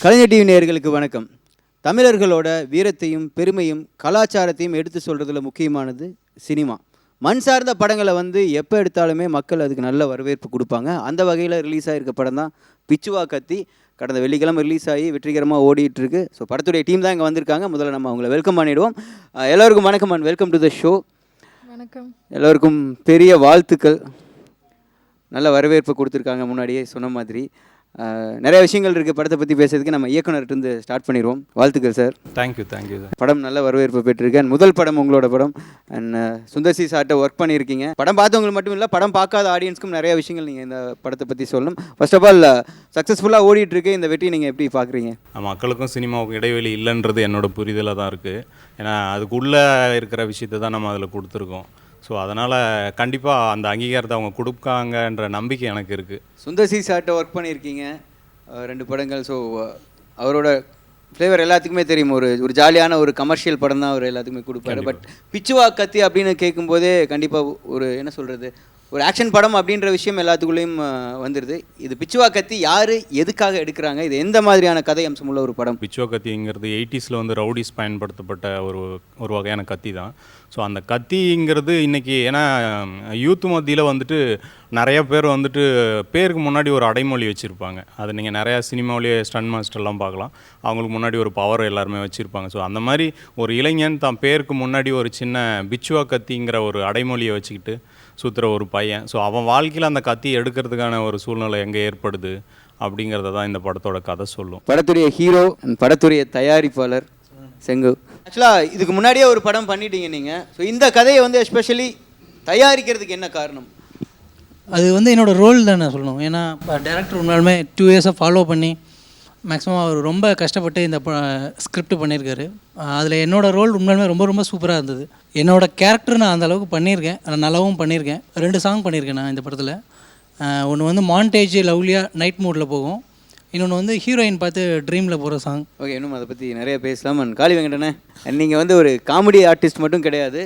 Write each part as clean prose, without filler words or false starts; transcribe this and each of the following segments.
கலைஞர் TV நேயர்களுக்கு வணக்கம். தமிழர்களோட வீரத்தையும் பெருமையும் கலாச்சாரத்தையும் எடுத்து சொல்கிறதுல முக்கியமானது சினிமா. மண் சார்ந்த படங்களை எப்போ எடுத்தாலுமே மக்கள் அதுக்கு நல்ல வரவேற்பு கொடுப்பாங்க. அந்த வகையில் ரிலீஸ் ஆகிருக்க படம் தான் பிச்சுவா கத்தி. கடந்த வெள்ளிக்கிழமை ரிலீஸ் ஆகி வெற்றிகரமாக ஓடிட்டுருக்கு. ஸோ படத்துடைய டீம் தான் இங்கே வந்திருக்காங்க. முதல்ல நம்ம அவங்கள வெல்கம் பண்ணிவிடுவோம். எல்லோருக்கும் வணக்கம் and welcome to the show. வணக்கம். எல்லோருக்கும் பெரிய வாழ்த்துக்கள். நல்ல வரவேற்பு கொடுத்துருக்காங்க. முன்னாடியே சொன்ன மாதிரி நிறைய விஷயங்கள் இருக்குது படத்தை பற்றி பேசுறதுக்கு. நம்ம இயக்குனர்கிட்ட ஸ்டார்ட் பண்ணிடுவோம். வாழ்த்துக்கள் சார். Thank you sir. படம் நல்ல வரவேற்பு பெற்றிருக்கு. அண்ட் முதல் படம் உங்களோட படம். அண்ட் சுந்தர் சி சார்ட்ட ஒர்க் பண்ணியிருக்கீங்க. படம் பார்த்தவங்களுக்கு மட்டும் இல்லை, படம் பார்க்காத ஆடியன்ஸ்க்கும் நிறைய விஷயங்கள் நீங்கள் இந்த படத்தை பற்றி சொல்லணும். ஃபர்ஸ்ட் ஆஃப் ஆல் சக்ஸஸ்ஃபுல்லாக ஓடிட்டுருக்கு இந்த வெற்றி நீங்கள் எப்படி பார்க்குறீங்க? மக்களுக்கும் சினிமாவுக்கும் இடைவெளி இல்லைன்றது என்னோட புரிதலாக தான் இருக்குது. ஏன்னா அதுக்குள்ளே இருக்கிற விஷயத்தை தான் நம்ம அதில் கொடுத்துருக்கோம். ஸோ அதனால் கண்டிப்பாக அந்த அங்கீகாரத்தை அவங்க கொடுக்காங்கன்ற நம்பிக்கை எனக்கு இருக்குது. சுந்தர் சி சார்ட்ட ஒர்க் பண்ணியிருக்கீங்க 2 படங்கள். ஸோ அவரோட ஃப்ளேவர் எல்லாத்துக்குமே தெரியும். ஒரு ஜாலியான ஒரு கமர்ஷியல் படம் தான் அவர் எல்லாத்துக்குமே கொடுப்பாரு. பட் பிச்சுவா கத்தி அப்படின்னு கேட்கும்போதே கண்டிப்பாக ஒரு என்ன சொல்கிறது, ஒரு ஆக்ஷன் படம் அப்படின்ற விஷயம் எல்லாத்துக்குள்ளேயும் வந்துடுது. இது பிச்சுவா கத்தி யார், எதுக்காக எடுக்கிறாங்க, இது எந்த மாதிரியான கதை அம்சம் உள்ள ஒரு படம்? பிச்சுவா கத்திங்கிறது 80s ரவுடிஸ் பயன்படுத்தப்பட்ட ஒரு வகையான கத்தி தான். ஸோ அந்த கத்திங்கிறது இன்றைக்கி ஏன்னா யூத் மத்தியில் நிறைய பேர் பேருக்கு முன்னாடி ஒரு அடைமொழி வச்சுருப்பாங்க. அது நீங்கள் நிறையா சினிமாவிலேயே ஸ்டன் மாஸ்டர்லாம் பார்க்கலாம். அவங்களுக்கு முன்னாடி ஒரு பவர் எல்லாருமே வச்சுருப்பாங்க. ஸோ அந்த மாதிரி ஒரு இளைஞன் தான் பேருக்கு முன்னாடி ஒரு சின்ன பிச்சுவா கத்திங்கிற ஒரு அடைமொழியை வச்சுக்கிட்டு சுற்றுற ஒரு பையன். ஸோ அவன் வாழ்க்கையில் அந்த கத்தி எடுக்கிறதுக்கான ஒரு சூழ்நிலை எங்கே ஏற்படுது அப்படிங்கிறத தான் இந்த படத்தோட கதை சொல்லும். படத்துடைய ஹீரோ, படத்துடைய தயாரிப்பாளர் செங்கு. ஆக்சுவலாக இதுக்கு முன்னாடியே ஒரு படம் பண்ணிட்டீங்க நீங்கள். ஸோ இந்த கதையை எஸ்பெஷலி தயாரிக்கிறதுக்கு என்ன காரணம்? அது என்னோடய ரோல் தான் நான் சொல்லணும். ஏன்னா டேரக்டர் உண்மையாலுமே 2 இயர்ஸாக ஃபாலோ பண்ணி மேக்ஸிமம் அவர் ரொம்ப கஷ்டப்பட்டு இந்த ஸ்கிரிப்ட் பண்ணியிருக்காரு. அதில் என்னோடய ரோல் உண்மையாலுமே ரொம்ப ரொம்ப சூப்பராக இருந்தது. என்னோடய கேரக்டர் நான் அந்தளவுக்கு பண்ணியிருக்கேன், நல்லாவும் பண்ணியிருக்கேன். 2 சாங் பண்ணியிருக்கேன் நான் இந்த படத்தில். ஒன்று மாண்டேஜ் லவ்லியாக நைட் மூடில் போகும், இன்னொன்று ஹீரோயின் பார்த்து ட்ரீமில் போகிற சாங். ஓகே, இன்னும் அதை பற்றி நிறைய பேசலாம். காளி வெங்கடனே, நீங்கள் ஒரு காமெடி ஆர்டிஸ்ட் மட்டும் கிடையாது,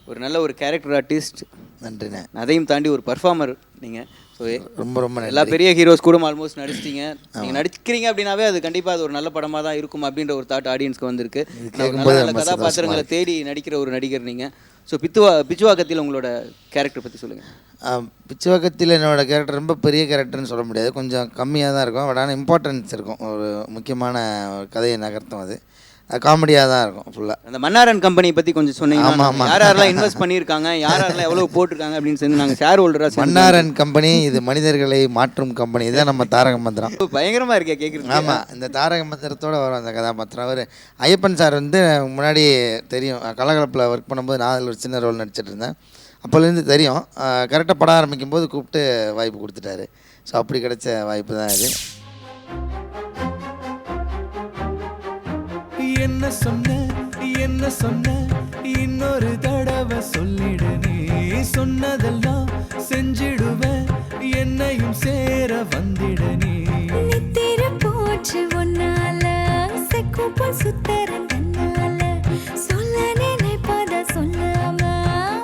ஒரு நல்ல ஒரு கேரக்டர் ஆர்டிஸ்ட். நன்றிண்ணே. அதையும் தாண்டி ஒரு பர்ஃபார்மர் நீங்கள். ஸோ ரொம்ப ரொம்ப எல்லா பெரிய ஹீரோஸ் கூட ஆல்மோஸ்ட் நடிச்சிட்டிங்க. நீங்கள் நடிக்கிறீங்க அப்படின்னாவே அது கண்டிப்பாக அது ஒரு நல்ல படமாக தான் இருக்கும் அப்படின்ற ஒரு தாட் ஆடியன்ஸ்க்கு வந்திருக்கு. நல்ல கதாபாத்திரங்களை தேடி நடிக்கிற ஒரு நடிகர் நீங்கள். ஸோ பிச்சுவா கத்தியில் உங்களோட கேரக்டர் பற்றி சொல்லுங்கள். பிச்சுவா கத்தியில் என்னோடய கேரக்டர் ரொம்ப பெரிய கேரக்டர்னு சொல்ல முடியாது, கொஞ்சம் கம்மியாக தான் இருக்கும். பட் ஆனால் இம்பார்ட்டன்ஸ் இருக்கும், ஒரு முக்கியமான கதையை நகர்த்தும். அது காமெடியாக தான் இருக்கும் ஃபுல்லாக. அந்த மன்னாரன் கம்பெனி பற்றி கொஞ்சம் சொன்னீங்க. ஆமாம், யாரெல்லாம் இன்வெஸ்ட் பண்ணியிருக்காங்க, யாரெல்லாம் எவ்வளோ போட்டிருக்காங்க அப்படின்னு சொல்லி நாங்கள் ஷேர் ஹோல்டராக. மன்னாரன் கம்பெனி இது மனிதர்களை மாற்றும் கம்பெனி. இதுதான் நம்ம தாரக மந்திரம். பயங்கரமாக இருக்கே கேட்குறது. ஆமாம், இந்த தாரக மந்திரத்தோடு வரும் அந்த கதாபாத்திரம். அவர் ஐயப்பன் சார் முன்னாடி தெரியும், கலகலப்பில் ஒர்க் பண்ணும்போது நான் அதில் ஒரு சின்ன ரோல் நடிச்சிட்டு இருந்தேன். அப்போலேருந்து தெரியும். கரெக்டாக படம் ஆரம்பிக்கும் போது கூப்பிட்டு வாய்ப்பு கொடுத்துட்டாரு. ஸோ அப்படி கிடைச்ச வாய்ப்பு தான் இது. என்ன சொன்ன இன்னொரு தடவை சொல்லிடு, நீ சொன்னதெல்லாம் செஞ்சிடுவேன், என்னையும் சேர வந்திட நீ. நித்திர போச்சு ஒன்னால செக்குப்ப சுத்தரன் கண்ணால, சொல்ல நினைப்பத சொல்லாம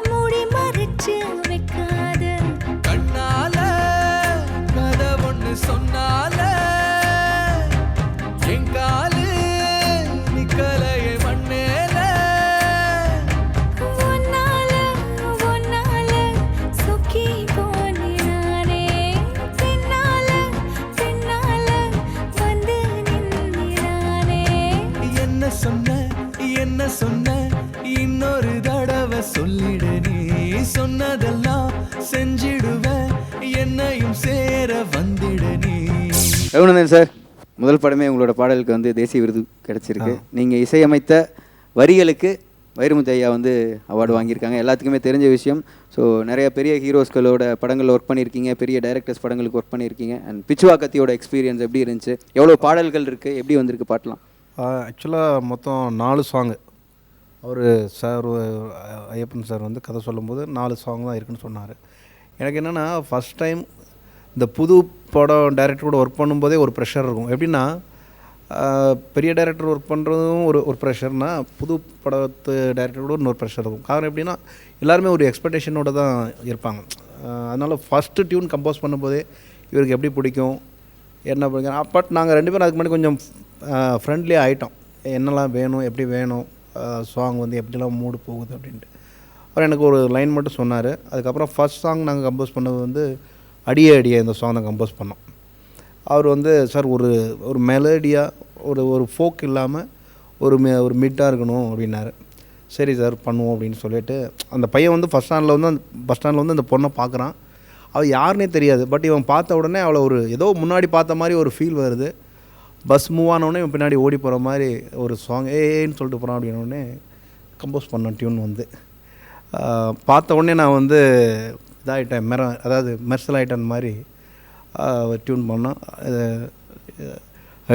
மூடி மறைச்சு வைக்காத, கண்ணால கதை ஒன்று சொன்னால எங்கால சொன்ன இன்னொரு தடவை சொல்லிடு, நீ சொன்னதெல்லாம் செஞ்சிடுவேன், என்னையும் சேர வந்திட நீ. ரகுநந்தன் சார், முதல் படமே உங்களோட பாடலுக்கு தேசிய விருது கிடைச்சிருக்கு. நீங்கள் இசையமைத்த வரிகளுக்கு வைரமுத்து ஐயா அவார்டு வாங்கியிருக்காங்க. எல்லாத்துக்குமே தெரிஞ்ச விஷயம். ஸோ நிறைய பெரிய ஹீரோஸ்களோட படங்களில் ஒர்க் பண்ணியிருக்கீங்க, பெரிய டைரக்டர்ஸ் படங்களுக்கு ஒர்க் பண்ணியிருக்கீங்க. அண்ட் பிச்சுவா கத்தியோட எக்ஸ்பீரியன்ஸ் எப்படி இருந்துச்சு? எவ்வளோ பாடல்கள் இருக்குது, எப்படி வந்திருக்கு பாட்டெலாம்? ஆக்சுவலாக மொத்தம் 4 சாங்கு. அவர் சார் ஐயப்பன் சார் கதை சொல்லும்போது 4 சாங் தான் இருக்குன்னு சொன்னார். எனக்கு என்னென்னா ஃபஸ்ட் டைம் இந்த புது படம் டைரக்டரோட ஒர்க் பண்ணும்போதே ஒரு ப்ரெஷர் இருக்கும். எப்படின்னா பெரிய டைரக்டர் ஒர்க் பண்ணுறதும் ஒரு ப்ரெஷர்னால், புது படத்து டைரக்டரோட இன்னொரு ப்ரெஷர் இருக்கும். காரணம் எப்படின்னா எல்லாருமே ஒரு எக்ஸ்பெக்டேஷனோடு தான் இருப்பாங்க. அதனால் ஃபஸ்ட்டு டியூன் கம்போஸ் பண்ணும்போதே இவருக்கு எப்படி பிடிக்கும், என்ன பண்ணுங்க. பட் நாங்கள் 2 பேரும் அதுக்கு முன்னாடி கொஞ்சம் ஃப்ரெண்ட்லி ஆகிட்டோம். என்னெல்லாம் வேணும், எப்படி வேணும், சாங் வந்து எப்படிலாம் மூடு போகுது அப்படின்ட்டு. அவர் எனக்கு ஒரு லைன் மட்டும் சொன்னார். அதுக்கப்புறம் ஃபர்ஸ்ட் சாங் நாங்கள் கம்போஸ் பண்ணது வந்து அடியே அடியே இந்த சாங் தான் கம்போஸ் பண்ணோம். அவர் வந்து சார் ஒரு மெலடியாக ஒரு ஃபோக் இல்லாமல் ஒரு மிட்டாக இருக்கணும் அப்படின்னாரு. சரி சார் பண்ணுவோம் அப்படின்னு சொல்லிட்டு அந்த பையன் வந்து பஸ் ஸ்டாண்டில் வந்து அந்த பொண்ணை பார்க்குறான். அவள் யாருன்னே தெரியாது. பட் இவன் பார்த்த உடனே அவளை ஏதோ முன்னாடி பார்த்த மாதிரி ஒரு ஃபீல் வருது. பஸ் மூவ் ஆனவுடனே இவன் பின்னாடி ஓடி போகிற மாதிரி ஒரு சாங் ஏன்னு சொல்லிட்டு போகிறான். அப்படின்னோடனே கம்போஸ் பண்ணேன் டியூன் வந்து. பார்த்த உடனே நான் வந்து இதாகிட்டேன், அதாவது மெர்சல் ஆகிட்டேன் மாதிரி டியூன் பண்ணோம்.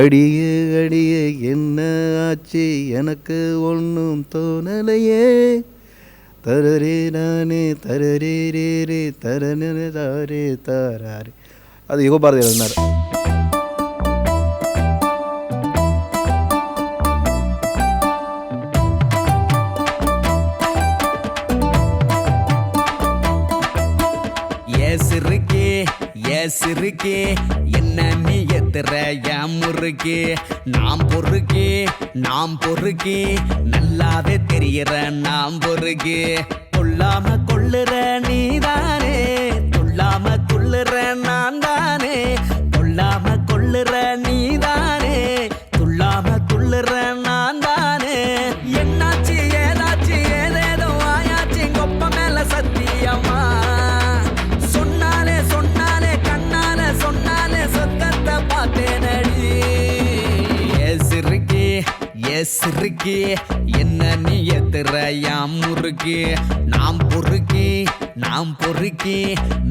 அடியே அடியே என்ன ஆச்சு எனக்கு ஒன்றும் தோணலையே, தரரே நானே தரரே ரே ரே தரனே தாரே தாரே. அது யுகபாரதி எழுதினார். சிறுக்கே என்ன நீ எத்துற என் முறுக்கே, நாம் பொறுக்கே நல்லாவே தெரிகிற நாம் பொறுக்கே. கொள்ளாம கொள்ளுற நீதானே, கொள்ளாம கொள்ளுற நான் தானே, கொள்ளாம கொள்ளுற நீதானே, கொள்ளாம கொள்ளுற நான் தானே. என்னாச்சு ஏதாச்சு ஏதேதோ ஆயாச்சு கொப்ப மேல சத்தியமா, சிறுக்கே என்ன நீ எத்துற யாம் முறுக்கே, நாம் பொறுக்கே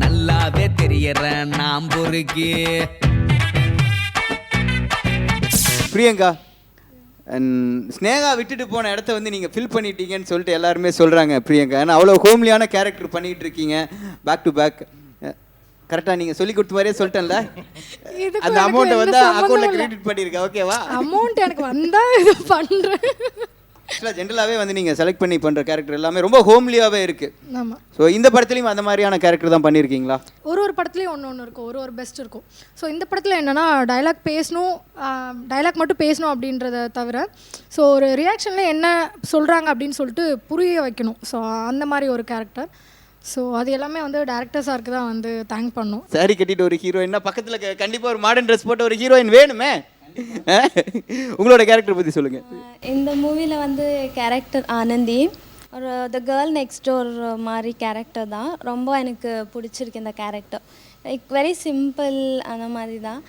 நல்லாவே தெரியற நாம் பொறுக்கே. பிரியங்கா, ஸ்னேகா விட்டுட்டு போன இடத்த வந்து நீங்கள் ஃபில் பண்ணிட்டீங்கன்னு சொல்லிட்டு எல்லாருமே சொல்கிறாங்க பிரியங்கா. ஏன்னா அவ்வளோ ஹோம்லியான கேரக்டர் பண்ணிகிட்டு இருக்கீங்க பேக் டு பேக். கரெக்டாக நீங்கள் சொல்லி கொடுத்த மாதிரியே சொல்லிட்டேன்ல, அந்த அமௌண்ட்டை வந்து அக்கௌண்ட்டில் கிரெடிட் பண்ணியிருக்கேன். ஓகேவா? அமௌண்ட் எனக்கு வந்தால் இது பண்ணுறேன். ஆக்சுவலாக ஜென்ரலாகவே வந்து நீங்கள் செலக்ட் பண்ணி பண்ணுற கேரக்டர் எல்லாமே ரொம்ப ஹோம்லியாகவே இருக்குது. ஆமாம். ஸோ இந்த படத்துலையும் அந்த மாதிரியான கேரக்டர் தான் பண்ணியிருக்கீங்களா? ஒரு படத்துலையும் ஒன்று இருக்கும், ஒரு பெஸ்ட் இருக்கும். ஸோ இந்த படத்தில் என்னென்னா டைலாக் மட்டும் பேசணும் அப்படின்றத தவிர, ஸோ ஒரு ரியாக்ஷனில் என்ன சொல்கிறாங்க அப்படின்னு சொல்லிட்டு புரிய வைக்கணும். ஸோ அந்த மாதிரி ஒரு கேரக்டர். ஸோ அது எல்லாமே வந்து டேரக்டர் சாருக்கு தான் வந்து தேங்க் பண்ணோம். சாரி கட்டிட்டு ஒரு ஹீரோயின்னா பக்கத்தில் கண்டிப்பாக ஒரு மாடர்ன் ட்ரெஸ் போட்ட ஒரு ஹீரோயின் வேணுமே. உங்களோட கேரக்டர் பற்றி சொல்லுங்கள். இந்த மூவியில் வந்து கேரக்டர் ஆனந்தி ஒரு த கேர்ள் நெக்ஸ்ட் டோர் மாதிரி கேரக்டர் தான். ரொம்ப எனக்கு பிடிச்சிருக்கு இந்த கேரக்டர். லைக் வெரி சிம்பிள் அந்த மாதிரி தான்.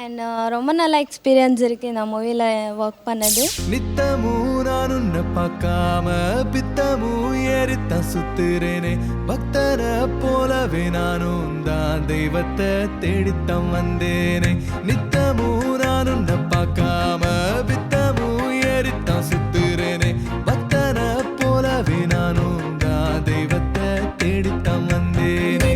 அண்ட் ரொம்ப நல்ல எக்ஸ்பீரியன்ஸ் இருக்குது இந்த மூவியில் ஒர்க் பண்ணது. நித்தமும் நான் உன்னை பார்க்காம பித்தமும் ஏறித்தான் சுத்துறேனே, பக்தரை போலவே நானும் தான் தெய்வத்தை தேடித்தான் வந்தேனே. நித்தமும் நான் உன்னை பார்க்காம பித்தமும் ஏறித்தான் சுத்துறேனே, பக்தரை போலவே நானும் தான் தெய்வத்தை தேடித்தான் வந்தேனே.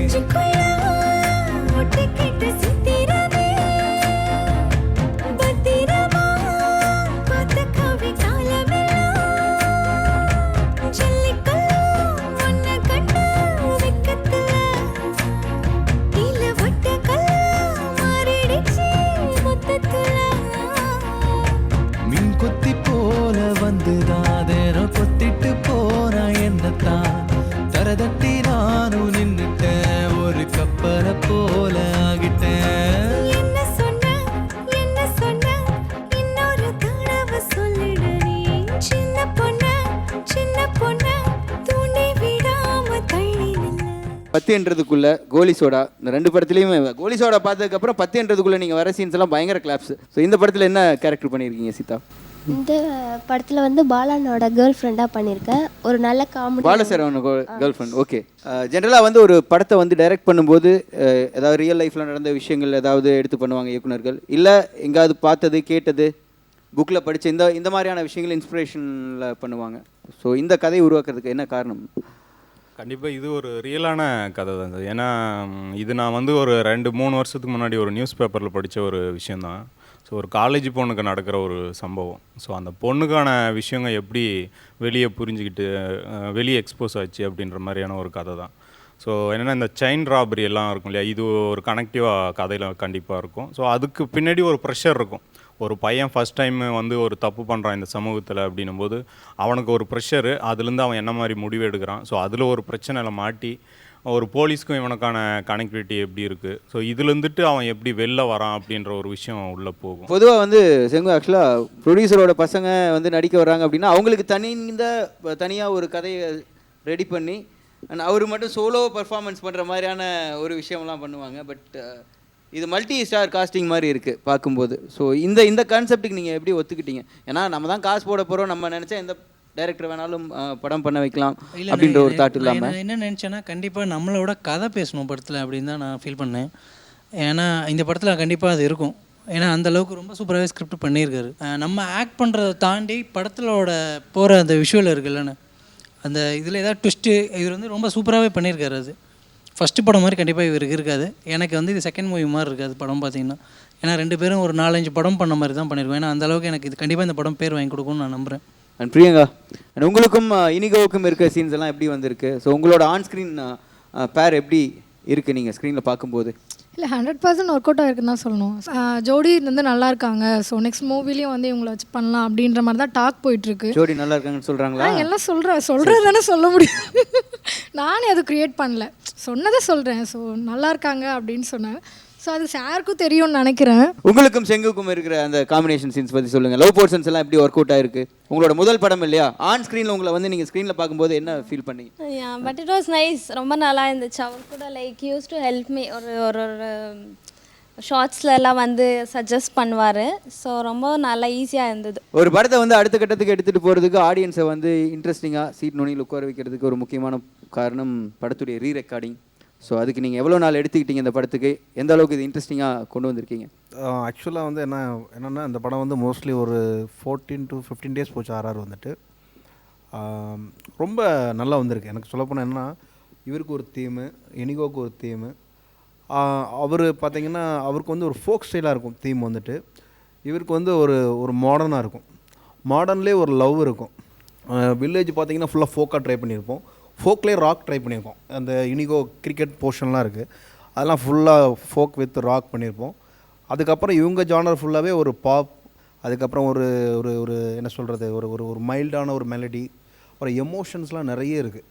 பத்துன்றதுக்குள்ள கோலி சோடா, இந்த 2 படத்துலையுமே கோலி சோடா பார்த்ததுக்கப்புறம் பத்துன்றதுக்குள்ளே நீங்கள் வர சீன்ஸ் எல்லாம் பயங்கர கிளாப்ஸ். ஸோ இந்த படத்தில் என்ன கேரக்டர் பண்ணியிருக்கீங்க சீதா? இந்த படத்தில் வந்து பாலானோட கேர்ள் ஃப்ரெண்டாக பண்ணியிருக்கேன். ஒரு நல்ல காமெடி. பாலா சார் அவனோட கேர்ள் ஃப்ரெண்ட். ஓகே. ஜென்ரலாக வந்து ஒரு படத்தை வந்து டைரக்ட் பண்ணும்போது ஏதாவது ரியல் லைஃப்பில் நடந்த விஷயங்கள் ஏதாவது எடுத்து பண்ணுவாங்க இயக்குனர்கள், இல்லை எங்காவது பார்த்தது கேட்டது புக்கில் படித்த இந்த மாதிரியான விஷயங்கள் இன்ஸ்பிரேஷனில் பண்ணுவாங்க. ஸோ இந்த கதையை உருவாக்குறதுக்கு என்ன காரணம்? கண்டிப்பாக இது ஒரு ரியலான கதை தான் சார். ஏன்னா இது நான் வந்து ஒரு 2-3 வருஷத்துக்கு முன்னாடி ஒரு நியூஸ் பேப்பரில் படித்த ஒரு விஷயந்தான். ஸோ ஒரு காலேஜ் பொண்ணுக்கு நடக்கிற ஒரு சம்பவம். ஸோ அந்த பொண்ணுக்கான விஷயங்கள் எப்படி வெளியே புரிஞ்சுக்கிட்டு வெளியே எக்ஸ்போஸ் ஆச்சு அப்படின்ற மாதிரியான ஒரு கதை தான். ஸோ என்னென்னா இந்த செயின் ராபரி எல்லாம் இருக்கும் இல்லையா, இது ஒரு கனெக்டிவாக கதையில் கண்டிப்பாக இருக்கும். ஸோ அதுக்கு பின்னாடி ஒரு ப்ரெஷர் இருக்கும். ஒரு பையன் ஃபஸ்ட் டைம் வந்து ஒரு தப்பு பண்ணுறான் இந்த சமூகத்தில் அப்படின்னும் போது அவனுக்கு ஒரு ப்ரெஷரு, அதுலேருந்து அவன் என்ன மாதிரி முடிவு எடுக்கிறான். ஸோ அதில் ஒரு பிரச்சனையில் மாட்டி ஒரு போலீஸ்க்கும் இவனுக்கான கனெக்டிவிட்டி எப்படி இருக்குது, ஸோ இதுலேருந்துட்டு அவன் எப்படி வெளில வரான் அப்படின்ற ஒரு விஷயம் உள்ளே போகும். பொதுவாக வந்து செங்கு ஆக்சுவலாக ப்ரொடியூசரோட பசங்க வந்து நடிக்க வர்றாங்க அப்படின்னா அவங்களுக்கு தனியாக ஒரு கதையை ரெடி பண்ணி அவர் மட்டும் சோலோ பர்ஃபார்மன்ஸ் பண்ணுற மாதிரியான ஒரு விஷயம்லாம் பண்ணுவாங்க. பட் இது மல்டி ஸ்டார் காஸ்டிங் மாதிரி இருக்குது பார்க்கும்போது. ஸோ இந்த கான்செப்ட்டுக்கு நீங்கள் எப்படி ஒத்துக்கிட்டீங்க? ஏன்னா நம்ம தான் காசு போட போகிறோம், நம்ம நினச்சா எந்த டைரக்டர் வேணாலும் படம் பண்ண வைக்கலாம் அப்படின்ற ஒரு தாட் இல்லாமல். நான் என்ன நினச்சேன்னா, கண்டிப்பாக நம்மளோட கதை பேசணும் படத்தில் அப்படின்னு தான் நான் ஃபீல் பண்ணேன். ஏன்னா இந்த படத்தில் கண்டிப்பாக அது இருக்கும். ஏன்னா அந்தளவுக்கு ரொம்ப சூப்பராகவே ஸ்கிரிப்ட் பண்ணியிருக்காரு. நம்ம ஆக்ட் பண்ணுறதை தாண்டி படத்திலோட போகிற அந்த விஷுவல் இருக்குல்லண்ணே, அந்த இதில் ஏதாவது ட்விஸ்ட்டு இவர் வந்து ரொம்ப சூப்பராகவே பண்ணியிருக்காரு. அது ஃபஸ்ட்டு படம் மாதிரி கண்டிப்பாக இவருக்கு இருக்காது. எனக்கு வந்து இது செகண்ட் மூவி மாதிரி இருக்காது படம் பார்த்திங்கன்னா. ஏன்னா 2 பேரும் ஒரு 4-5 படம் பண்ண மாதிரி தான் பண்ணியிருக்கோம். ஏன்னா அந்தளவுக்கு எனக்கு இது கண்டிப்பாக இந்த படம் பேர் வாங்கி கொடுக்கும்னு நான் நம்புகிறேன். அண்ட் பிரியங்கா, அண்ட் உங்களுக்கும் இனிகோவுக்கும் இருக்க சீன்ஸ் எல்லாம் எப்படி வந்திருக்கு? ஸோ உங்களோட ஆன்ஸ்க்ரீன் பேர் எப்படி இருக்குது நீங்கள் ஸ்க்ரீனில் பார்க்கும்போது? இல்லை 100% ஒர்க் அவுட் ஆகிருக்குன்னு தான் சொல்லணும். ஜோடி வந்து நல்லா இருக்காங்க. ஸோ நெக்ஸ்ட் மூவிலையும் வந்து இவங்களை வச்சு பண்ணலாம் அப்படின்ற மாதிரி தான் டாக் போயிட்டுருக்கு. ஜோடி நல்லா இருக்காங்கன்னு சொல்கிறாங்களா? எல்லாம் சொல்கிறது தானே சொல்ல முடியும். நானே அது க்ரியேட் பண்ணல, சொன்னதை சொல்கிறேன். ஸோ நல்லா இருக்காங்க அப்படின்னு சொன்னேன். ஸோ அது சாருக்கும் தெரியும்னு நினைக்கிறேன். உங்களுக்கும் செங்குக்கும் இருக்கிற அந்த காம்பினேஷன் சீன்ஸ் பற்றி சொல்லுங்கள். லவ் போர்ஷன்ஸ் எல்லாம் எப்படி ஒர்க் அவுட் ஆயிருக்கு? உங்களோட முதல் படம் இல்லையா, ஆன் ஸ்க்ரீனில் உங்களை வந்து நீங்கள் ஸ்க்ரீனில் பார்க்கும்போது என்ன ஃபீல் பண்ணீங்க? பட் இட் வாஸ் நைஸ், ரொம்ப நல்லா இருந்துச்சு. அவர் கூட like use to help me, ஒரு ஷார்ட்ஸ்லாம் வந்து சஜஸ்ட் பண்ணுவார். ஸோ ரொம்ப நல்லா ஈஸியாக இருந்தது. ஒரு படத்தை வந்து அடுத்த கட்டத்துக்கு எடுத்துகிட்டு போகிறதுக்கு ஆடியன்ஸை வந்து இன்ட்ரெஸ்டிங்காக சீட் நுனியில் உட்கார வைக்கிறதுக்கு ஒரு முக்கியமான காரணம் படத்துடைய ரீரெக்கார்டிங். ஸோ அதுக்கு நீங்கள் எவ்வளோ நாள் எடுத்துக்கிட்டீங்க இந்த படத்துக்கு? எந்த அளவுக்கு இது இன்ட்ரெஸ்டிங்காக கொண்டு வந்திருக்கீங்க? ஆக்சுவலாக வந்து என்னென்னா இந்த படம் வந்து மோஸ்ட்லி ஒரு 14 to 15 days போச்சு. ஆர்ஆர் வந்துட்டு ரொம்ப நல்லா வந்திருக்கு. எனக்கு சொல்லப்போனால் என்னென்னா, இவருக்கு ஒரு தீமு, இனிகோவுக்கு ஒரு தீமு. அவர் பார்த்திங்கன்னா அவருக்கு வந்து ஒரு ஃபோக் ஸ்டைலாக இருக்கும் தீம் வந்துட்டு. இவருக்கு வந்து ஒரு மாடர்னாக இருக்கும். மாடர்ன்லேயே ஒரு லவ் இருக்கும். வில்லேஜ் பார்த்திங்கன்னா ஃபுல்லாக ஃபோக்காக ட்ரை பண்ணியிருப்போம். ஃபோக்லேயே ராக் ட்ரை பண்ணியிருக்கோம். அந்த இனிகோ கிரிக்கெட் போர்ஷன்லாம் இருக்குது, அதெல்லாம் ஃபுல்லாக ஃபோக் வித் ராக் பண்ணியிருப்போம். அதுக்கப்புறம் இவங்க ஜானர் ஃபுல்லாகவே ஒரு பாப், அதுக்கப்புறம் ஒரு ஒரு ஒரு என்ன சொல்கிறது, ஒரு ஒரு மைல்டான ஒரு மெலடி, அப்புறம் எமோஷன்ஸ்லாம் நிறைய இருக்குது.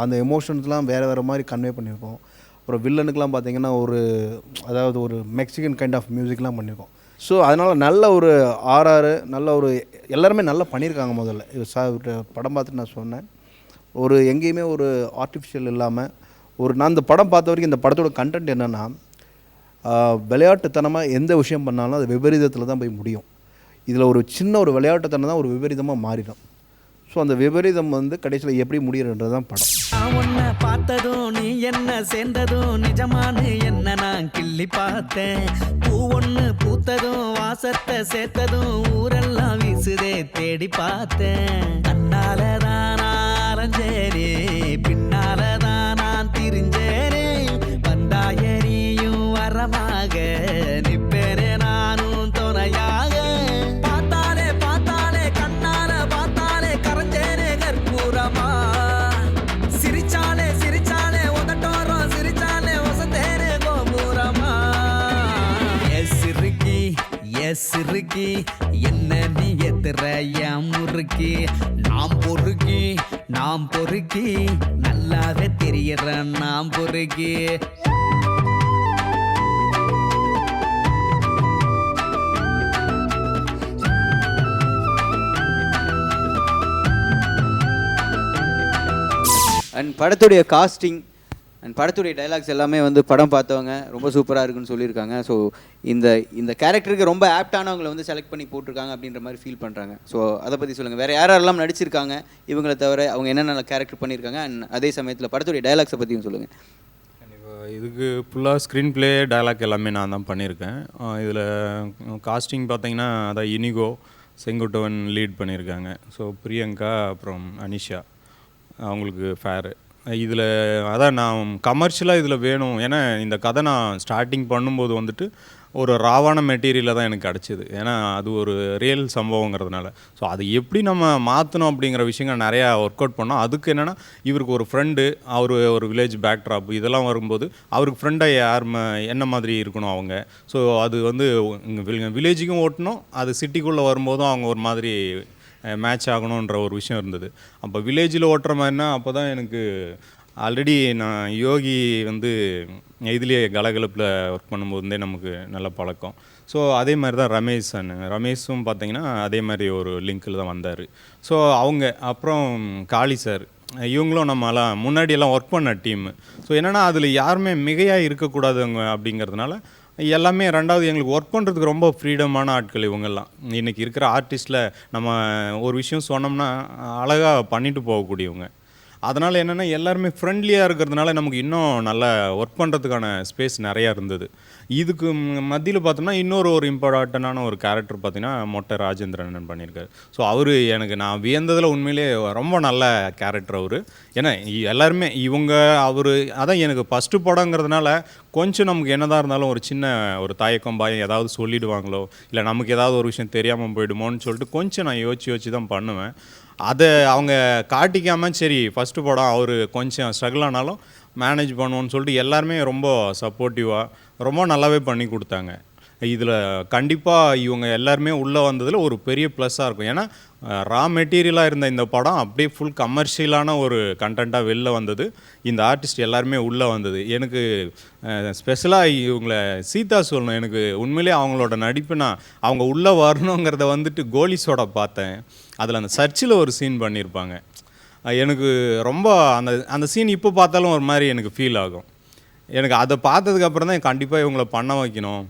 அந்த எமோஷன்ஸ்லாம் வேறு மாதிரி கன்வே பண்ணியிருக்கோம். அப்புறம் வில்லனுக்கெலாம் பார்த்திங்கன்னா அதாவது ஒரு மெக்சிகன் கைண்ட் ஆஃப் மியூசிக்லாம் பண்ணியிருக்கோம். ஸோ அதனால் நல்ல ஒரு ஆர்ஆர், நல்ல ஒரு எல்லாருமே நல்லா பண்ணியிருக்காங்க. முதல்ல படம் பார்த்துட்டு நான் சொன்னேன், எங்கேயுமே ஒரு ஆர்டிஃபிஷியல் இல்லாமல் நான் இந்த படம் பார்த்த வரைக்கும் இந்த படத்தோட கண்டென்ட் என்னென்னா, விளையாட்டுத்தனமாக எந்த விஷயம் பண்ணாலும் அது விபரீதத்தில் தான் போய் முடியும். இதில் ஒரு சின்ன ஒரு விளையாட்டுத்தனம் தான் ஒரு விபரீதமாக மாறிடும். ஸோ அந்த விபரீதம் வந்து கடைசியில் எப்படி முடியறது தான் படம். உன்னை பார்த்ததும் நீ என்ன சேர்ந்ததும் நிஜமானு என்ன நான் கிள்ளி பார்த்தேன். பூ ஒன்று பூத்ததும் வாசத்தை சேர்த்ததும் ஊரெல்லாம் வீசுதே தேடி பார்த்தேன். தன்னாலதான் அலைஞ்சேனே, பின்னாலதான் நான் திரிஞ்சேனே. வந்தாயரியும் வரமாக நிப்பேனே நானும் துணையாக. பார்த்தாலே பார்த்தாலே கண்ணால பார்த்தாலே கரைஞ்சேனே கற்பூரமா. சிரிச்சாலே சிரிச்சாலே உதட்டோரம் சிரிச்சாலே வசந்தேனே கோபுரமா. எஸ் இருக்கி என்ன நீ எத்துற என் முறுக்கி. நாம் பொறுக்கி நல்லாவே தெரியற நாம் பொறுக்கி. அண்ட் படத்துடைய காஸ்டிங் அண்ட் படத்துடைய டைலாக்ஸ் எல்லாமே வந்து படம் பார்த்தவங்க ரொம்ப சூப்பராக இருக்குன்னு சொல்லியிருக்காங்க. ஸோ இந்த கேரக்டருக்கு ரொம்ப ஆப்டானவங்களை வந்து செலக்ட் பண்ணி போட்டிருக்காங்க அப்படின்ற மாதிரி ஃபீல் பண்ணுறாங்க. ஸோ அதை பற்றி சொல்லுங்கள். வேறு யாரெல்லாம் நடிச்சிருக்காங்க இவங்களை தவிர, அவங்க என்னென்ன கேரக்டர் பண்ணியிருக்காங்க, அண்ட் அதே சமயத்தில் படத்துடைய டைலாக்ஸை பற்றியும் சொல்லுங்கள். கண்டிப்பாக இதுக்கு ஃபுல்லாக ஸ்க்ரீன் ப்ளே டைலாக் எல்லாமே நான் தான் பண்ணியிருக்கேன். இதில் காஸ்டிங் பார்த்தீங்கன்னா அதான் இனிகோ, செங்குட்டுவன் லீட் பண்ணியிருக்காங்க. ஸோ பிரியங்கா அப்புறம் அனிஷா அவங்களுக்கு ஃபேரு. இதில் அதான் நான் கமர்ஷியலாக இதில் வேணும். ஏன்னா இந்த கதை நான் ஸ்டார்டிங் பண்ணும்போது வந்துட்டு ஒரு ராவான மெட்டீரியலில் தான் எனக்கு கிடச்சிது. ஏன்னா அது ஒரு ரியல் சம்பவங்கிறதுனால. ஸோ அது எப்படி நம்ம மாற்றணும் அப்படிங்கிற விஷயங்கள் நிறையா ஒர்க் அவுட் பண்ணோம். அதுக்கு என்னென்னா இவருக்கு ஒரு ஃப்ரெண்டு, அவர் ஒரு வில்லேஜ் பேக்ட்ராப் இதெல்லாம் வரும்போது அவருக்கு ஃப்ரெண்டாக என்ன மாதிரி இருக்கணும் அவங்க. ஸோ அது வந்து வில்லேஜுக்கும் ஓட்டணும், அது சிட்டிக்குள்ளே வரும்போதும் அவங்க ஒரு மாதிரி மேட்ச் ஆகணுன்ற ஒரு விஷயம் இருந்தது. அப்போ வில்லேஜில் ஓட்டுற மாதிரினா அப்போ தான் எனக்கு ஆல்ரெடி நான் யோகி வந்து இதுலேயே கலகலப்பில் ஒர்க் பண்ணும்போதுந்தே நமக்கு நல்ல பழக்கம். ஸோ அதே மாதிரி தான் ரமேஷும் பார்த்தீங்கன்னா அதே மாதிரி ஒரு லிங்க்கில் தான் வந்தார். ஸோ அவங்க அப்புறம் காளி சார் இவங்களும் நம்மலாம் முன்னாடியெல்லாம் ஒர்க் பண்ண டீமு. ஸோ என்னென்னா அதில் யாருமே மிகையாக இருக்கக்கூடாதுங்க அப்படிங்கிறதுனால எல்லாமே. ரெண்டாவது எங்களுக்கு ஒர்க் பண்ணுறதுக்கு ரொம்ப ஃப்ரீடமான ஆட்கள் இவங்கெல்லாம். இன்றைக்கி இருக்கிற ஆர்டிஸ்ட்டில் நம்ம ஒரு விஷயம் சொன்னோம்னா அழகாக பண்ணிட்டு போகக்கூடியவங்க. அதனால் என்னென்னா எல்லாருமே ஃப்ரெண்ட்லியாக இருக்கிறதுனால நமக்கு இன்னும் நல்லா ஒர்க் பண்ணுறதுக்கான ஸ்பேஸ் நிறையா இருந்தது. இதுக்கு மத்தியில் பார்த்தோம்னா இன்னொரு இம்பார்ட்டண்டான ஒரு கேரக்டர் பார்த்திங்கன்னா மொட்டை ராஜேந்திரன் பண்ணியிருக்காரு. ஸோ அவர் எனக்கு நான் வியந்ததில் உண்மையிலே ரொம்ப நல்ல கேரக்டர் அவர். ஏன்னா எல்லாருமே அவர் அதான் எனக்கு ஃபஸ்ட்டு படங்கிறதுனால கொஞ்சம் நமக்கு என்னதான் இருந்தாலும் ஒரு சின்ன ஒரு தயக்கம் பயம் ஏதாவது சொல்லிவிடுவாங்களோ இல்லை நமக்கு ஏதாவது ஒரு விஷயம் தெரியாமல் போயிடுமோன்னு சொல்லிட்டு கொஞ்சம் நான் யோசித்து தான் பண்ணுவேன். அதை அவங்க காட்டிக்காமல் சரி ஃபஸ்ட்டு படம் அவர் கொஞ்சம் ஸ்ட்ரகிள் ஆனாலும் மேனேஜ் பண்ணுவோன்னு சொல்லிட்டு எல்லாருமே ரொம்ப சப்போர்ட்டிவாக ரொம்ப நல்லாவே பண்ணி கொடுத்தாங்க. இதில் கண்டிப்பாக இவங்க எல்லாருமே உள்ளே வந்ததில் ஒரு பெரிய ப்ளஸ்ஸாக இருக்கும். ஏன்னா ரா மெட்டீரியலாக இருந்த இந்த படம் அப்படியே ஃபுல் கமர்ஷியலான ஒரு கண்டென்ட்டாக வெளில வந்தது. இந்த ஆர்டிஸ்ட் எல்லாருமே உள்ளே வந்தது. எனக்கு ஸ்பெஷலாக இவங்களை சீதா சொல்லணும். எனக்கு உண்மையிலே அவங்களோட நடிப்பு நான் அவங்க உள்ளே வரணுங்கிறத வந்துட்டு கோலிஸோட பார்த்தேன். அதில் அந்த சர்ச்சில் ஒரு சீன் பண்ணியிருப்பாங்க. எனக்கு ரொம்ப அந்த சீன் இப்போ பார்த்தாலும் ஒரு மாதிரி எனக்கு ஃபீல் ஆகும். எனக்கு அதை பார்த்ததுக்கப்புறம் தான் கண்டிப்பாக இவங்கள பண்ண வைக்கணும்.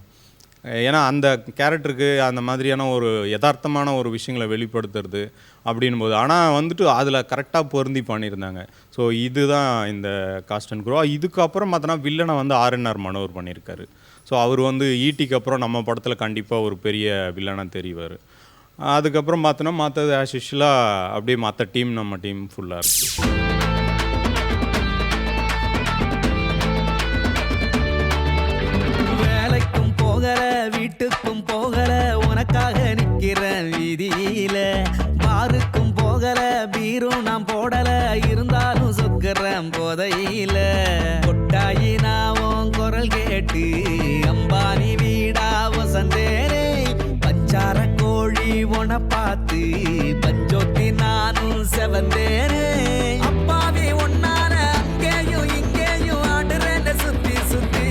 ஏன்னா அந்த கேரக்டருக்கு அந்த மாதிரியான ஒரு யதார்த்தமான ஒரு விஷயங்களை வெளிப்படுத்துறது அப்படின் போது ஆனால் வந்துட்டு அதில் கரெக்டாக பொருந்தி பண்ணியிருந்தாங்க. ஸோ இதுதான் இந்த காஸ்ட் அண்ட் க்ரோ. இதுக்கப்புறம் பார்த்தோன்னா வில்லனை வந்து ஆர்என்ஆர் மனோகர் பண்ணியிருக்காரு. ஸோ அவர் வந்து ஈட்டிக்கு அப்புறம் நம்ம படத்தில் கண்டிப்பாக ஒரு பெரிய வில்லனாக தெரிவார். அதுக்கப்புறம் பார்த்தோன்னா மற்றது ஆஸ் யூஷுவலாக அப்படியே மற்ற டீம் நம்ம டீம் ஃபுல்லாக இருக்குது. வேலைக்கும் போகல வீட்டுக்கும் போகல உனக்காக நிக்கிற வீதியில, பாருக்கும் போகல பீரும் நான் போடல இருந்தாலும் சொக்குறேன் போதையில, கொட்டாயி நான் குரல் கேட்டு அம்பானி வீடா வசந்தேனே, பஞ்சார கோழி உன பார்த்து பஞ்சோத்தி நானும் செவந்தேனே, அப்பாவி ஒன்னால அங்கேயும் இங்கேயும் ஆடுறேன் சுத்தி சுத்தி,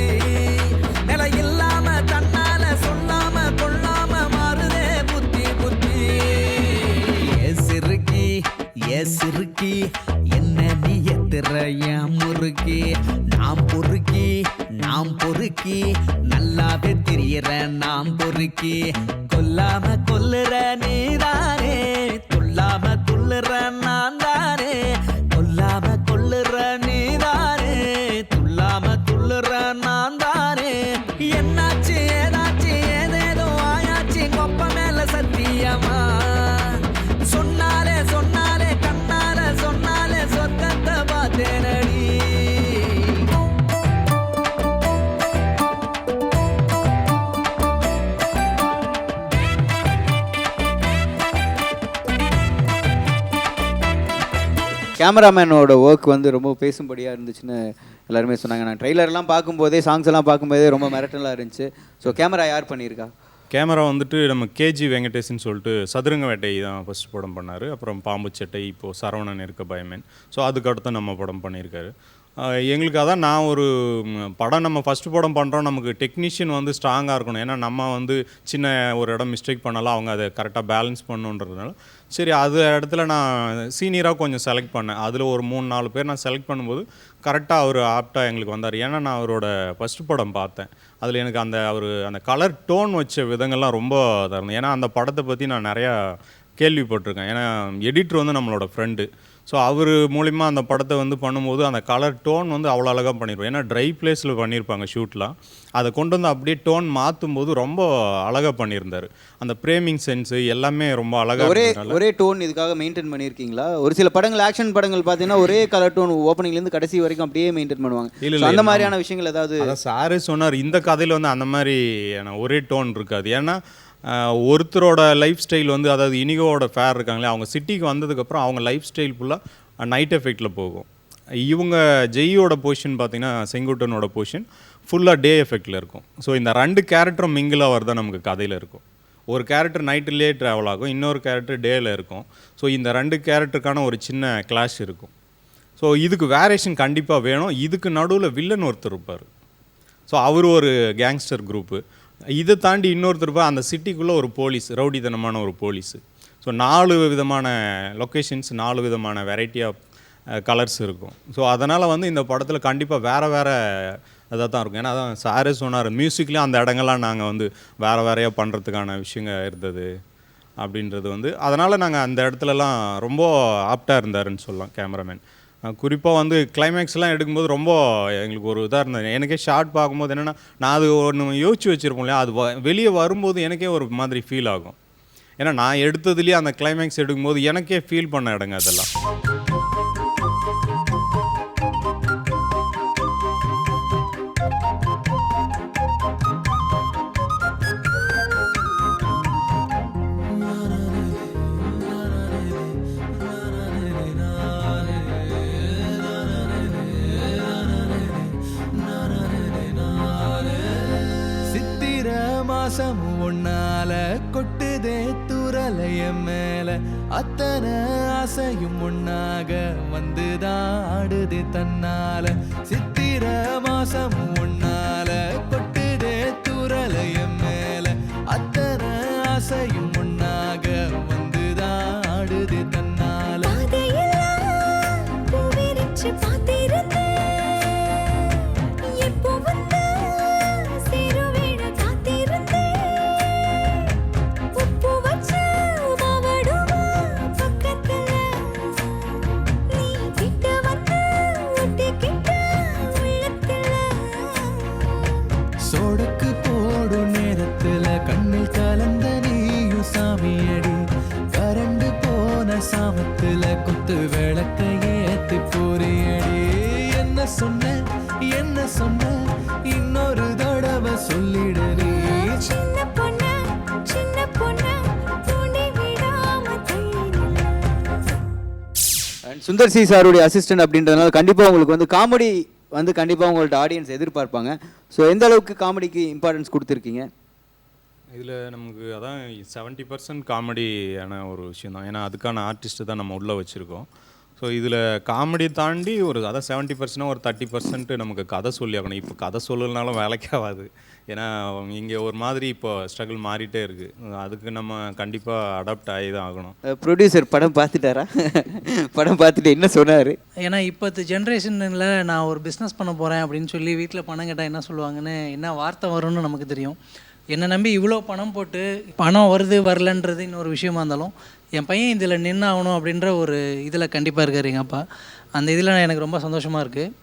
நில இல்லாம தன்னால சொல்லாம கொள்ளாம மாறுதே புத்தி புத்தி, ஏ சிறுக்கி என்ன நீ எத்துற என் முறுக்கி, நாம் பொறுக்கி நல்லாவே தெரியற நாம் பொறுக்கி, கொல்லாம கொல்லுற நீதானே கொல்லாம கொல்லுற நான் தானே, கொல்லாம கொல்லுற நீதானே துல்லாம துள்ளுற நான் தானே, என்னாச்சு ஏதாச்சு ஏதேதோ ஆயாச்சு கொப்ப மேல சத்தியமா, சொன்னாலே கண்ணால சொன்னாலே சொர்க்கத்தை பார்த்தேனடி. கேமராமேனோட ஒர்க் வந்து ரொம்ப பேசும்படியாக இருந்துச்சுன்னு எல்லாருமே சொன்னாங்க. நான் ட்ரெய்லர்லாம் பார்க்கும்போதே சாங்ஸ் எல்லாம் பார்க்கும்போதே ரொம்ப மிரட்டலாக இருந்துச்சு. ஸோ கேமரா யார் பண்ணியிருக்கா? கேமரா வந்துட்டு நம்ம கேஜி வெங்கடேஷன் சொல்லிட்டு சதுரங்க வேட்டை தான் ஃபஸ்ட் படம் பண்ணார். அப்புறம் பாம்பு சட்டை, இப்போது சரவணன் இருக்க பயமேன். ஸோ அதுக்கடுத்து நம்ம படம் பண்ணியிருக்காரு. எங்களுக்கு அதான் நான் ஒரு படம் நம்ம ஃபஸ்ட்டு படம் பண்ணுறோம், நமக்கு டெக்னீஷியன் வந்து ஸ்ட்ராங்காக இருக்கணும். ஏன்னா நம்ம வந்து சின்ன ஒரு இடம் மிஸ்டேக் பண்ணலாம், அவங்க அதை கரெக்டாக பேலன்ஸ் பண்ணுன்றதுனால சரி அது இடத்துல நான் சீனியராக கொஞ்சம் செலக்ட் பண்ணேன். அதில் ஒரு 3-4 பேர் நான் செலக்ட் பண்ணும்போது கரெக்டாக அவர் ஆப்டாக எங்களுக்கு வந்தார். ஏன்னா நான் அவரோட ஃபஸ்ட்டு படம் பார்த்தேன். அதில் எனக்கு அந்த கலர் டோன் வச்ச விதங்கள்லாம் ரொம்ப தரணும். ஏன்னா அந்த படத்தை பற்றி நான் நிறையா கேள்விப்பட்டிருக்கேன். ஏன்னா எடிட்டர் வந்து நம்மளோட ஃப்ரெண்டு. ஸோ அவர் மூலிமா அந்த படத்தை வந்து பண்ணும்போது அந்த கலர் டோன் வந்து அவ்வளோ அழகாக பண்ணியிருப்போம். ஏன்னா ட்ரை பிளேஸில் பண்ணியிருப்பாங்க ஷூட்லாம், அதை கொண்டு வந்து அப்படியே டோன் மாற்றும் போது ரொம்ப அழகாக பண்ணியிருந்தார். அந்த ஃப்ரேமிங் சென்ஸு எல்லாமே ரொம்ப அழகாக ஒரே டோன் இதுக்காக மெயின்டைன் பண்ணியிருக்கீங்களா? ஒரு சில படங்கள், ஆக்ஷன் படங்கள் பார்த்தீங்கன்னா ஒரே கலர் டோன் ஓப்பனிங்லேருந்து கடைசி வரைக்கும் அப்படியே மெயின்டைன் பண்ணுவாங்க. இல்லை அந்த மாதிரியான விஷயங்கள் ஏதாவது? சாரே சொன்னார், இந்த கதையில் வந்து அந்த மாதிரி ஒரே டோன் இருக்காது. ஏன்னா ஒருத்தரோட லைஃப் ஸ்டைல் வந்து, அதாவது இனிகோவோட ஃபேர் இருக்காங்களே, அவங்க சிட்டிக்கு வந்ததுக்கப்புறம் அவங்க லைஃப் ஸ்டைல் ஃபுல்லாக நைட் எஃபெக்டில் போகும். இவங்க ஜெய்யோட பொசிஷன் பார்த்திங்கன்னா, செங்குட்டனோட பொசிஷன் ஃபுல்லாக டே எஃபெக்டில் இருக்கும். ஸோ இந்த 2 கேரக்டரும் மிங்கிளாக வரதான் நமக்கு கதையில் இருக்கும். ஒரு கேரக்டர் நைட்டுலேயே ட்ராவல் ஆகும், இன்னொரு கேரக்டர் டேயில் இருக்கும். ஸோ இந்த 2 கேரக்டருக்கான ஒரு சின்ன கிளாஷ் இருக்கும். ஸோ இதுக்கு வேரியேஷன் கண்டிப்பாக வேணும். இதுக்கு நடுவில் வில்லன் ஒருத்தர் இருப்பார். ஸோ அவர் ஒரு கேங்ஸ்டர் குரூப்பு. இதை தாண்டி இன்னொருத்தர் அந்த சிட்டிக்குள்ளே ஒரு போலீஸ், ரவுடித்தனமான ஒரு போலீஸு. ஸோ 4 விதமான லொக்கேஷன்ஸ், 4 விதமான வெரைட்டி ஆஃப் கலர்ஸ் இருக்கும். ஸோ அதனால் வந்து இந்த படத்தில் கண்டிப்பாக வேறு இதாக தான் இருக்கும். ஏன்னா அதான் சாரே சொன்னார், மியூசிக்லேயும் அந்த இடங்கள்லாம் நாங்கள் வந்து வேறையாக பண்ணுறதுக்கான விஷயங்கள் இருந்தது அப்படின்றது வந்து. அதனால் நாங்கள் அந்த இடத்துலலாம் ரொம்ப ஆப்டாக இருந்தாருன்னு சொல்லலாம் கேமராமேன். குறிப்பாக வந்து கிளைமேக்ஸ்லாம் எடுக்கும்போது ரொம்ப எங்களுக்கு ஒரு இதாக இருந்தது. எனக்கே ஷார்ட் பார்க்கும்போது என்னென்னா, நான் அது ஒன்று யோசிச்சு வச்சுருப்போம் இல்லையா, அது வெளியே வரும்போது எனக்கே ஒரு மாதிரி ஃபீல் ஆகும். ஏன்னா நான் எடுத்ததுலேயே அந்த கிளைமேக்ஸ் எடுக்கும்போது எனக்கே ஃபீல் பண்ண இடங்க அதெல்லாம். மாசம் உன்னால கொட்டுதே துரலைய மேல, அத்தனை ஆசையும் ஒன்னாக வந்துதான் ஆடுதே தன்னால. சித்திர மாசம் உன்னால கொட்டுதே துரலைய மேல, அத்தனை ஆசையும் ஒன்னாக வந்துதான் ஆடுதே தன்னால. சொடக்கு போடும் நேரத்துல கண்ணில் கலந்த நீயும் சாமியடி, கரண்டு போன சாமத்துல குத்து விளக்க ஏத்தி போறியடி. என்ன சொன்ன இன்னொரு தடவை சொல்லிடறி. சுந்தர் சி சாருடைய அசிஸ்டன்ட் அப்படின்றதுனால கண்டிப்பாக உங்களுக்கு வந்து காமெடி வந்து கண்டிப்பாக உங்கள்ட்ட ஆடியன்ஸ் எதிர்பார்ப்பாங்க. ஸோ எந்த அளவுக்கு காமெடிக்கு இம்பார்ட்டன்ஸ் கொடுத்துருக்கீங்க? இதில் நமக்கு அதான் 70% காமெடியான ஒரு விஷயம் தான். ஏன்னா அதுக்கான ஆர்டிஸ்ட்டு தான் நம்ம உள்ளே வச்சுருக்கோம். ஸோ இதில் காமெடி தாண்டி அதான் 70% ஒரு 30% நமக்கு கதை சொல்லி ஆகணும். இப்போ கதை சொல்லலைனாலும் வேலைக்கு ஆகாது. ஏன்னா இங்கே ஒரு மாதிரி இப்போ ஸ்ட்ரகிள் மாறிட்டே இருக்குது. அதுக்கு நம்ம கண்டிப்பாக அடாப்ட் ஆகி தான் ஆகணும். ப்ரொடியூசர் படம் பார்த்துட்டாரா? படம் பார்த்துட்டு என்ன சொன்னார்? ஏன்னா இப்போத்து ஜென்ரேஷனில் நான் ஒரு பிஸ்னஸ் பண்ண போகிறேன் அப்படின்னு சொல்லி வீட்டில் பணம் கேட்டால் என்ன சொல்லுவாங்கன்னு, என்ன வார்த்தை வரும்னு நமக்கு தெரியும். என்னை நம்பி இவ்வளோ பணம் போட்டு பணம் வருது வரலன்றது இன்னொரு விஷயமா இருந்தாலும், என் பையன் இதில் நின்னாகணும் அப்படின்ற ஒரு இதில் கண்டிப்பாக இருக்கார் எங்கள் அப்பா. அந்த இதில் எனக்கு ரொம்ப சந்தோஷமாக இருக்குது.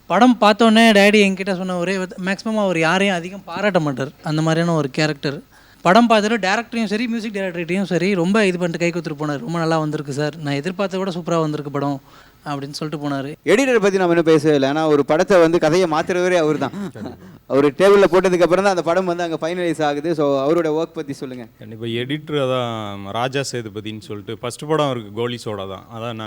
படம் பார்த்தோன்னே டேடி என்கிட்ட சொன்ன ஒரே மேக்ஸிமம் அவர் யாரையும் அதிகம் பாராட்ட மாட்டார். அந்த மாதிரியான ஒரு கேரக்டர். படம் பார்த்துட்டு டேரக்டரையும் சரி மியூசிக் டைரக்டர்கிட்டையும் சரி ரொம்ப இது பண்ணிட்டு கை கொடுத்துட்டு போனார். ரொம்ப நல்லா வந்திருக்கு சார், நான் எதிர்பார்த்த விட சூப்பராக வந்திருக்கு படம் அப்படின்னு சொல்லிட்டு போனார். எடிட்டரை பற்றி நம்ம இன்னும் பேசவே இல்லை. ஆனால் ஒரு படத்தை வந்து கதையை மாற்றுறவரே அவர் தான். அவர் டேபிளில் போட்டதுக்கு அப்புறம் தான் அந்த படம் வந்து அங்கே ஃபைனலைஸ் ஆகுது. ஸோ அவரோட ஒர்க் பற்றி சொல்லுங்கள். கண்டிப்பாக எடிட்டர் அதான் ராஜா சேதுபதின்னு சொல்லிட்டு ஃபஸ்ட்டு படம் அவருக்கு கோலி சோடா தான். அதான்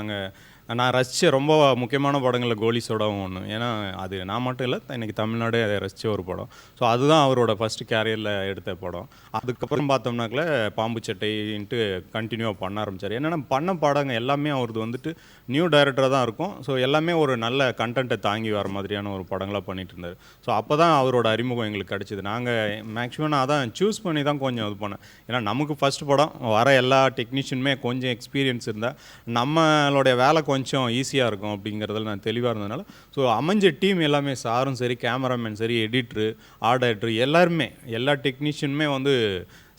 நான் ரசித்த ரொம்ப முக்கியமான படங்களில் கோலி சோடாவும் ஒன்று. ஏன்னா அது நான் மட்டும் இல்லை, எனக்கு தமிழ்நாடே அதை ரசித்த ஒரு படம். ஸோ அதுதான் அவரோட ஃபஸ்ட்டு கேரியரில் எடுத்த படம். அதுக்கப்புறம் பார்த்தோம்னாக்கில் பாம்பு சட்டைன்ட்டு கண்டினியூவாக பண்ண ஆரம்பித்தார். என்னென்னா பண்ண படங்கள் எல்லாமே அவரது வந்துட்டு நியூ டைரக்டராக தான் இருக்கும். ஸோ எல்லாமே ஒரு நல்ல கண்டென்ட்டை தாங்கி வர மாதிரியான ஒரு படங்களாக பண்ணிகிட்டு இருந்தார். ஸோ அப்போ தான் அவரோட அறிமுகம் எங்களுக்கு கிடச்சிது. நாங்கள் மேக்ஸிமம் நான் அதான் சூஸ் பண்ணி தான் கொஞ்சம் இது பண்ணேன். ஏன்னா நமக்கு ஃபஸ்ட்டு படம் வர எல்லா டெக்னீஷியனுமே கொஞ்சம் எக்ஸ்பீரியன்ஸ் இருந்தால் நம்மளுடைய வேலை கொஞ்சம் ஈஸியாக இருக்கும் அப்படிங்கிறதுல நான் தெளிவாக இருந்ததுனால, ஸோ அமைஞ்ச டீம் எல்லாமே சாரும் சரி, கேமராமேன் சரி, எடிட்ரு, ஆர்ட் டைரக்டர் எல்லாருமே எல்லா டெக்னீஷியனுமே வந்து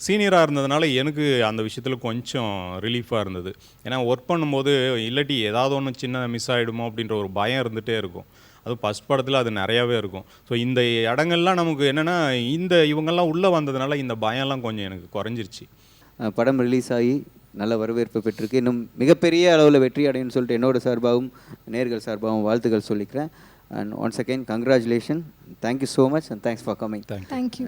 சீனியராக இருந்ததுனால எனக்கு அந்த விஷயத்தில் கொஞ்சம் ரிலீஃபாக இருந்தது. ஏன்னா ஒர்க் பண்ணும்போது இல்லாட்டி ஏதாவது ஒன்று சின்ன மிஸ் ஆகிடுமோ அப்படின்ற ஒரு பயம் இருந்துகிட்டே இருக்கும். அதுவும் ஃபஸ்ட் படத்தில் அது நிறையாவே இருக்கும். ஸோ இந்த இடங்கள்லாம் நமக்கு என்னென்னா இவங்கெல்லாம் உள்ளே வந்ததுனால இந்த பயம்லாம் கொஞ்சம் எனக்கு குறைஞ்சிருச்சு. படம் ரிலீஸ் ஆகி நல்ல வரவேற்பு பெற்றிருக்கு. இன்னும் மிகப்பெரிய அளவில் வெற்றி அடையும்னு சொல்லிட்டு என்னோட சார்பாகவும் நேர்கள் சார்பாகவும் வாழ்த்துக்கள் சொல்லிக்கிறேன். And once again congratulation. Thank you so much and thanks for coming. Thank you.